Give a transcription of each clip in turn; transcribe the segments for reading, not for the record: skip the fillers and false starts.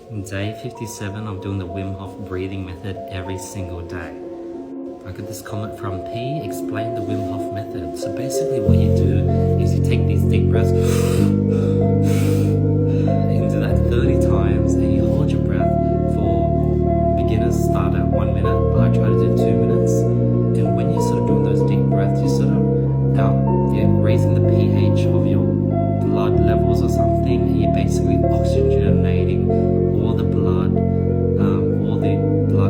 Day 57, I'm doing the Wim Hof breathing method every single day. I got this comment from P, explain the Wim Hof method. So basically what you do is you take these deep breaths and do that 30 times and you hold your breath for beginners start at 1 minute, but I try to do 2 minutes. And when you're sort of doing those deep breaths, you're raising the pH of your blood levels or something, and you're basically oxygenating all the blood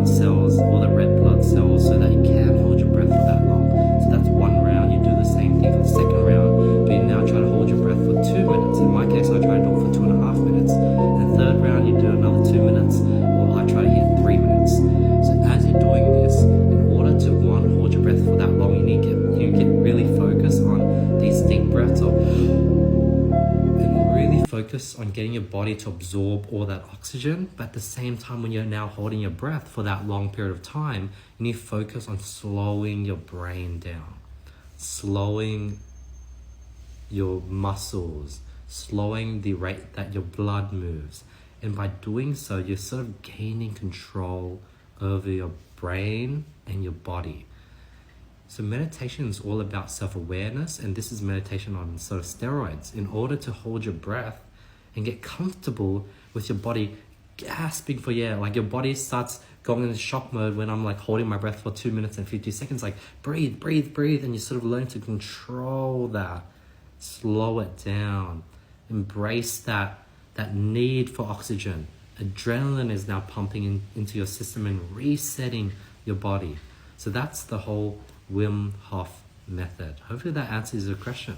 cells, all the red blood cells, so that you can hold your breath for that long. So that's one round. You do the same thing for the second round, but you now try to hold your breath for 2 minutes. In my case, I try to do it for 2.5 minutes. And the third round, you do another 2 minutes, or I try to hit 3 minutes. So as you're doing this, in order to hold your breath for that long, you get really focused on these deep breaths focus on getting your body to absorb all that oxygen, but at the same time, when you're now holding your breath for that long period of time, you need to focus on slowing your brain down, slowing your muscles, slowing the rate that your blood moves. And by doing so, you're sort of gaining control over your brain and your body. So meditation is all about self-awareness, and this is meditation on sort of steroids. In order to hold your breath and get comfortable with your body gasping for air, like your body starts going into shock mode when I'm like holding my breath for 2 minutes and 50 seconds, like breathe, breathe, breathe, and you sort of learn to control that, slow it down, embrace that need for oxygen. Adrenaline is now pumping into your system and resetting your body. So that's the whole Wim Hof method. Hopefully that answers your question.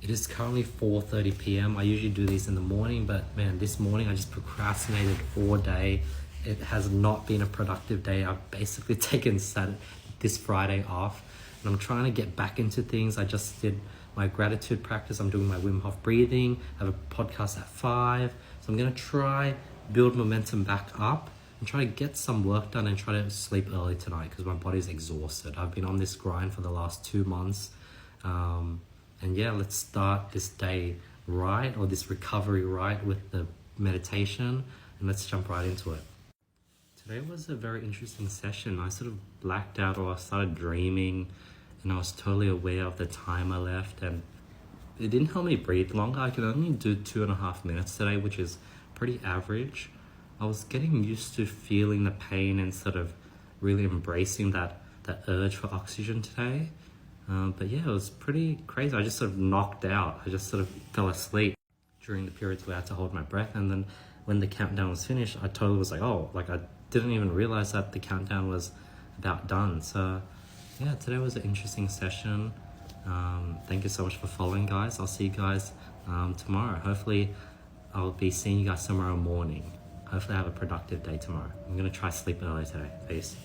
It is currently 4:30 p.m. I usually do these in the morning, but man, this morning I just procrastinated all day. It has not been a productive day. I've basically taken this Friday off, and I'm trying to get back into things. I just did my gratitude practice. I'm doing my Wim Hof breathing. I have a podcast at 5. So I'm gonna try build momentum back up and try to get some work done and try to sleep early tonight because my body's exhausted. I've been on this grind for the last 2 months. And yeah, let's start this day right, or this recovery right, with the meditation, and let's jump right into it. Today was a very interesting session. I sort of blacked out, or I started dreaming, and I was totally aware of the time I left, and it didn't help me breathe longer. I could only do 2.5 minutes today, which is pretty average. I was getting used to feeling the pain and sort of really embracing that urge for oxygen today. But yeah, it was pretty crazy. I just sort of knocked out. I just sort of fell asleep during the periods where I had to hold my breath. And then when the countdown was finished, I totally was like, oh, like I didn't even realize that the countdown was about done. So yeah, today was an interesting session. Thank you so much for following, guys. I'll see you guys tomorrow. Hopefully I'll be seeing you guys tomorrow morning. Hopefully I have a productive day tomorrow. I'm gonna try sleep early today. Peace.